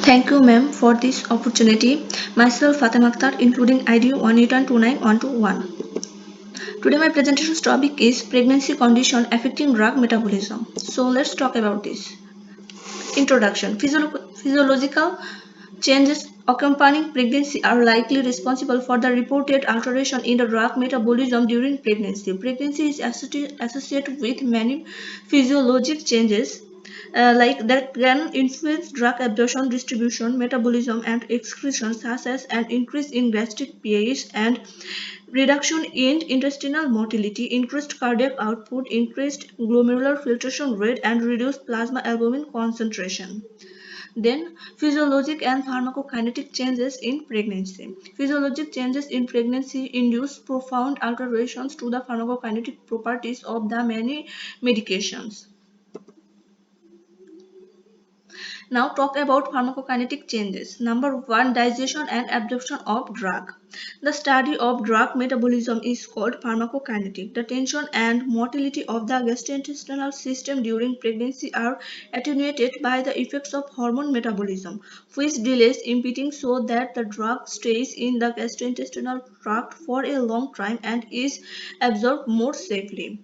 Thank you, ma'am, for this opportunity. Myself, Fatima Akhtar, including ID 181291221. Today, my presentation topic is pregnancy condition affecting drug metabolism. So, let's talk about this. Introduction. Physiological changes accompanying pregnancy are likely responsible for the reported alteration in the drug metabolism during pregnancy. Pregnancy is associated with many physiologic changes like that can influence drug absorption, distribution, metabolism, and excretion, such as an increase in gastric pH and reduction in intestinal motility, increased cardiac output, increased glomerular filtration rate, and reduced plasma albumin concentration. Then, physiologic and pharmacokinetic changes in pregnancy. Physiologic changes in pregnancy induce profound alterations to the pharmacokinetic properties of the many medications. Now talk about pharmacokinetic changes. Number 1, digestion and absorption of drug. The study of drug metabolism is called pharmacokinetic. The tension and motility of the gastrointestinal system during pregnancy are attenuated by the effects of hormone metabolism, which delays impeding so that the drug stays in the gastrointestinal tract for a long time and is absorbed more safely.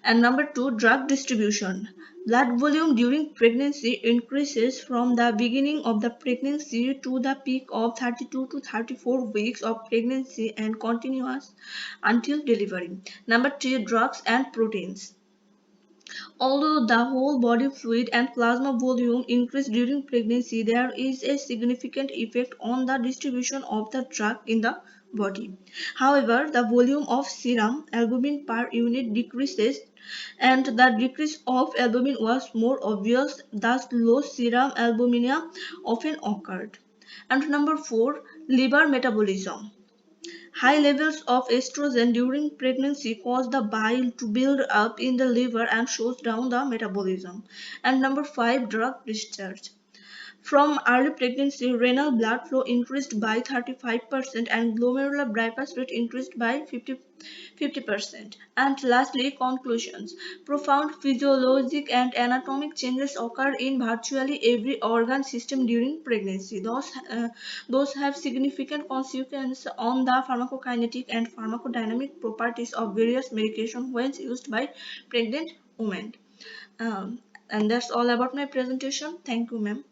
And number 2, drug distribution. Blood volume during pregnancy increases from the beginning of the pregnancy to the peak of 32 to 34 weeks of pregnancy and continues until delivery. Number 3, drugs and proteins. Although the whole body fluid and plasma volume increase during pregnancy, there is a significant effect on the distribution of the drug in the body. However, the volume of serum albumin per unit decreases, and the decrease of albumin was more obvious, thus low serum albumin often occurred. And number 4, liver metabolism. High levels of estrogen during pregnancy cause the bile to build up in the liver and slows down the metabolism. And number 5, drug discharge. From early pregnancy, renal blood flow increased by 35% and glomerular bypass rate increased by 50%. And lastly, conclusions. Profound physiologic and anatomic changes occur in virtually every organ system during pregnancy. Those have significant consequences on the pharmacokinetic and pharmacodynamic properties of various medications when used by pregnant women. And that's all about my presentation. Thank you, ma'am.